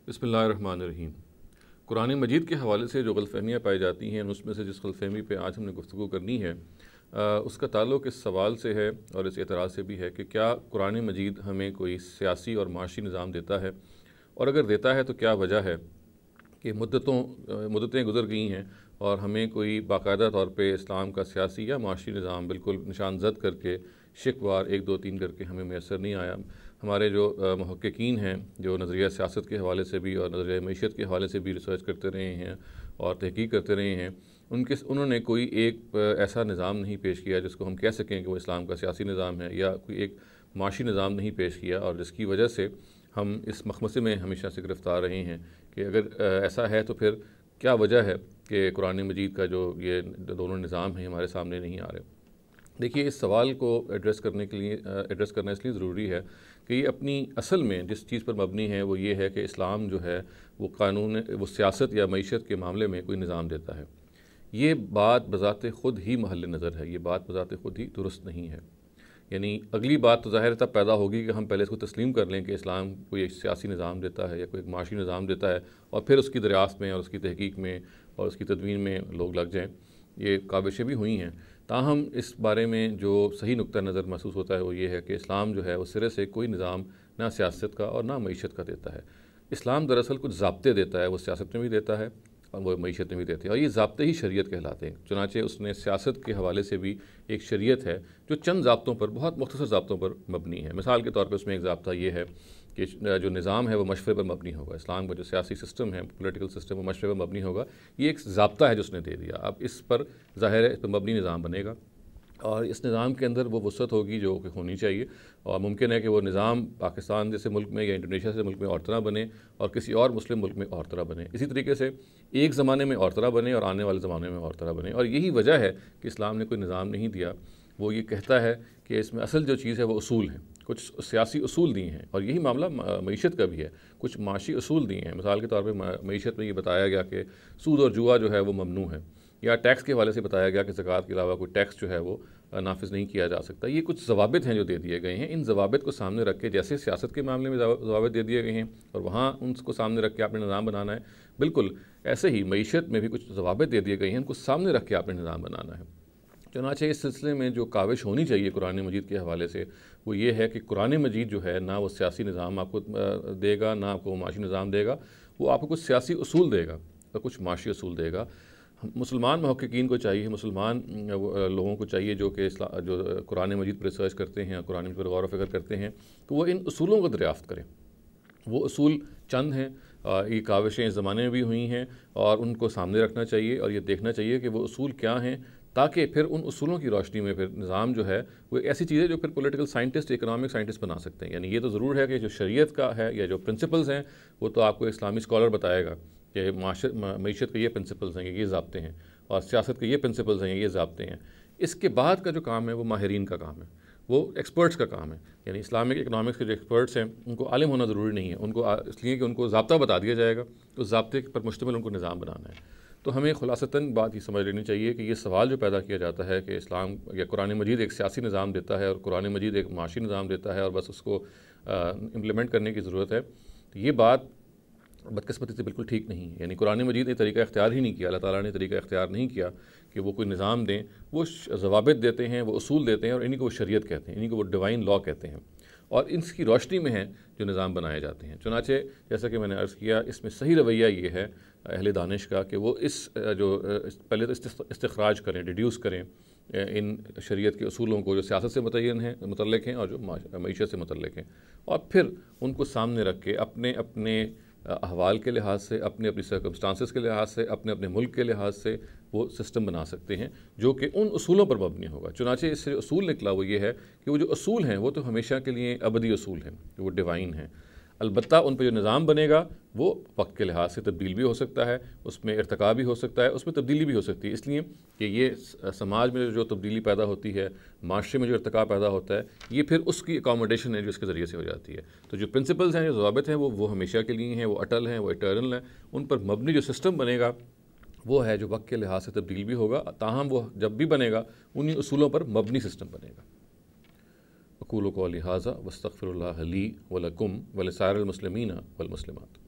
बिस्मिल्लाहिर्रहमानिर्रहीम। कुरान मजीद के हवाले से जो गलतफ़हमियाँ पाई जाती हैं, उसमें से जिस गलतफ़हमी पे आज हमने गुफ्तगू करनी है उसका ताल्लुक़ इस सवाल से है और इस एतराज़ से भी है कि क्या कुरान मजीद हमें कोई सियासी और माशी निज़ाम देता है, और अगर देता है तो क्या वजह है कि मुद्दतें गुज़र गई हैं और हमें कोई बाकायदा तौर पे इस्लाम का सियासी या माशी निज़ाम बिल्कुल निशान ज़द करके शिकवार 1 2 3 करके हमें मैसर नहीं आया। हमारे जो मुहक्किकीन हैं, जो नज़रिया सियासत के हवाले से भी और नज़रिया मईशत के हवाले से भी रिसर्च करते रहे हैं और तहकीक करते रहे हैं, उन्होंने कोई एक ऐसा निज़ाम नहीं पेश किया जिसको हम कह सकें कि वो इस्लाम का सियासी निज़ाम है, या कोई एक माशी निज़ाम नहीं पेश किया, और जिसकी वजह से हम इस मखमसे में हमेशा से गिरफ़्तार रहे हैं कि अगर ऐसा है तो फिर क्या वजह है कि कुरान मजीद का जो ये दोनों निज़ाम हैं हमारे सामने नहीं आ रहे। देखिए, इस सवाल को एड्रेस करना इसलिए ज़रूरी है कि ये अपनी असल में जिस चीज़ पर मबनी है वो ये है कि इस्लाम जो है वो सियासत या मईशत के मामले में कोई निज़ाम देता है। ये बात बज़ाते ख़ुद ही महल नज़र है, ये बात बज़ाते ख़ुद ही दुरुस्त नहीं है। यानी अगली बात तो ज़ाहिर तब पैदा होगी कि हम पहले इसको तस्लीम कर लें कि इस्लाम कोई एक सियासी निज़ाम देता है या कोई एक माशी निज़ाम देता है, और फिर उसकी दरियाफ़त में और उसकी तहकीक में और उसकी तदवीन में लोग लग जाएँ। ये काविशें भी हुई हैं, ताहम इस बारे में जो सही नुक्ता नज़र महसूस होता है वो ये है कि इस्लाम जो है वो सिरे से कोई निज़ाम ना सियासत का और ना मईशत का देता है। इस्लाम दरअसल कुछ ज़ाब्ते देता है, वो सियासत में भी देता है और वो मईशत में भी देते हैं, और ये ज़ाब्ते ही शरीयत कहलाते हैं। चुनांचे उसने सियासत के हवाले से भी एक शरीयत है जो चंद ज़ाब्तों पर, बहुत मुख्तसर ज़ाब्तों पर मबनी है। मिसाल के तौर पर उसमें एक ज़ाब्ता ये है कि जो निज़ाम है वो मशवरे पर मबनी होगा। इस्लाम का जो सियासी सिस्टम है, पॉलिटिकल सिस्टम, वो मशवरे पर मबनी होगा। ये एक ज़ाब्ता है जो उसने दे दिया। अब इस पर ज़ाहिर है इस पर मबनी निज़ाम बनेगा और इस निज़ाम के अंदर वो वसअत होगी जो कि होनी चाहिए, और मुमकिन है कि वो निज़ाम पाकिस्तान जैसे मुल्क में या इंडोनेशिया जैसे मुल्क में और तरह बने और किसी और मुस्लिम मुल्क में और तरह बने। इसी तरीके से एक ज़माने में और तरह बने और आने वाले ज़माने में और तरह बने। और यही वजह है कि इस्लाम ने कोई निज़ाम नहीं दिया। वो ये कहता है कि इसमें असल जो चीज़ है वो उसूल हैं, कुछ सियासी उसूल दिए हैं, और यही मामला मईशत का भी है। कुछ माशी उसूल दिए हैं। मिसाल के तौर पर मईशत में ये बताया गया कि सूद और जुआ जो है वो ममनू है, या टैक्स के हवाले से बताया गया कि ज़कात के अलावा कोई टैक्स जो है वो नाफिज नहीं किया जा सकता। ये कुछ ज़वाबित हैं जो दे दिए गए हैं। इन ज़वाबित को सामने रख के, जैसे सियासत के मामले में ज़वाबित दे दिए गए हैं और वहाँ उनको सामने रख के आपने निज़ाम बनाना है, बिल्कुल ऐसे ही मईशत में भी कुछ ज़वाबित दे दिए गए हैं, उनको सामने रख के आपने निज़ाम बनाना है। चुनांचे इस सिलसिले में जो काविश होनी चाहिए कुरान मजीद के हवाले से वो ये है कि कुरान मजीद जो है ना वो सियासी निज़ाम आपको देगा, ना आपको माशी निज़ाम देगा। वो आपको कुछ सियासी उसूल देगा और कुछ माशी उसूल देगा। मुसलमान मुहक्किकीन को चाहिए, मुसलमान लोगों को चाहिए जो कुरान मजीद पर रिसर्च करते हैं, कुरान मजीद पर गौर व फ़िक्र करते हैं, तो वो इन उसूलों को दरियाफ़्त करें। वो उसूल चंद हैं, ये काविशें इस ज़माने में भी हुई हैं, और उनको सामने रखना चाहिए और ये देखना चाहिए कि वो उसूल क्या हैं, ताकि फिर उन उसूलों की रोशनी में फिर निज़ाम जो है वो ऐसी चीज़ें जो फिर पॉलिटिकल साइंटिस्ट, इकनॉमिक साइंटिस्ट बना सकते हैं। यानी ये तो ज़रूर है कि जो शरीयत का है या जो प्रिंसिपल्स हैं वो तो आपको इस्लामी स्कॉलर बताएगा कि मईशत के ये प्रिंसिपल्स हैं, ये ज़ाब्ते हैं, और सियासत के ये प्रिंसिपल्स हैं, ये ज़ाब्ते हैं। इसके बाद का जो काम है वो माहिरीन का काम है, वो एक्सपर्ट्स का काम है। यानी इस्लामिक इकनॉमिक्स के जो एक्सपर्ट्स हैं उनको आलिम होना ज़रूरी नहीं है, उनको इसलिए कि उनको ज़ाब्ता बता दिया जाएगा, तो ज़ाब्ते पर मुश्तमिल उनको निज़ाम बनाना है। तो हमें खुलासतन बात ये समझ लेनी चाहिए कि ये सवाल जो पैदा किया जाता है कि इस्लाम या कुरान मजीद एक सियासी निज़ाम देता है और कुरान मजीद एक माशी निज़ाम देता है और बस उसको इम्प्लीमेंट करने की ज़रूरत है, तो ये बात बदकिस्मती से बिल्कुल ठीक नहीं है। यानी कुरान मजीद ने तरीका इख्तियार ही नहीं किया, अल्लाह ताला ने तरीका इख्तियार नहीं किया कि वो कोई निज़ाम दें। वो ज़वाबित देते हैं, वो उसूल देते हैं, और इन्हीं को वो शरीयत कहते हैं, इन्हीं को वो डिवाइन लॉ कहते हैं, और इसकी रोशनी में है जो निज़ाम बनाए जाते हैं। चुनांचे जैसा कि मैंने अर्ज़ किया, इसमें सही रवैया ये है अहले दानिश का कि वो पहले तो इस्तिखराज करें, डिड्यूस करें इन शरीयत के उसूलों को जो सियासत से मुतल्लिक़ हैं और जो मईशत से मुतल्लिक़ हैं, और फिर उनको सामने रख के अपने अपने अहवाल के लिहाज से, अपने अपनी सर्कमस्टांसेस के लिहाज से, अपने अपने मुल्क के लिहाज से वो सिस्टम बना सकते हैं जो कि उन उसूलों पर मबनी होगा। चुनांचे इससे उसूल निकला वो ये है कि वो जो उसूल हैं वो तो हमेशा के लिए अबदी उसूल हैं, वो डिवाइन हैं। अलबत्ता उन पर जो निज़ाम बनेगा वो वक्त के लिहाज से तब्दील भी हो सकता है, उसमें इर्तिका भी हो सकता है, उसमें तब्दीली भी हो सकती है, इसलिए कि ये समाज में जो तब्दीली पैदा होती है, माशरे में जो इर्तिका पैदा होता है, ये फिर उसकी अकोमोडेशन है जो इसके ज़रिए से हो जाती है। तो जो प्रिंसिपल्स हैं, जो ज़वाबित हैं, वो हमेशा के लिए हैं, वो अटल हैं, वो इटर्नल हैं। उन पर मबनी जो सिस्टम बनेगा وہ ہے جو وقت کے لحاظ سے تبدیل بھی ہوگا، تاہم وہ جب بھی بنے گا انہی اصولوں پر مبنی سسٹم بنے گا۔ اقول قولی ھذا واستغفر اللہ لی ولکم ولسائر المسلمین والمسلمات۔